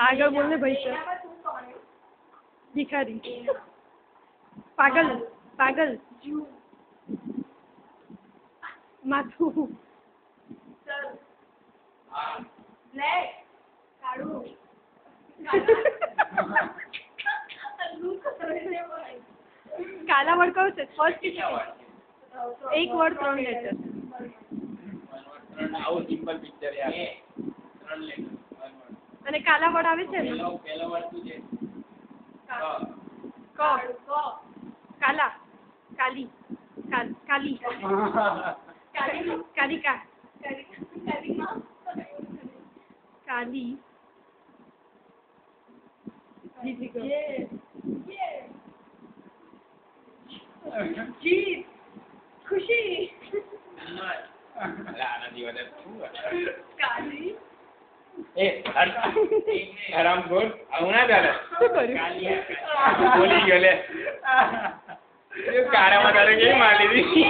આગળ બોલ ને ભાઈ સર ભિખારી પાગલ પાગલ માથું બ્લેક કાળું કાલા વર્ડ કયો છે ફર્સ્ટ એક વર્ડ 3 લેટર આવો સિમ્પલ પિક્ચર યાર 3 લેટર અને કાલા વર્ડ આવે છે ને પહેલો વર્ડ શું છે ક કાલા કાલી કાલી કાલિકા કાલી જીત ખુશી આનાથી વધારે શું કાલી એ હરામખોર આવું ના ચાલે શું કર્યું બોલી ગયો લે કાળામાં તારે કેવી મારી દીધી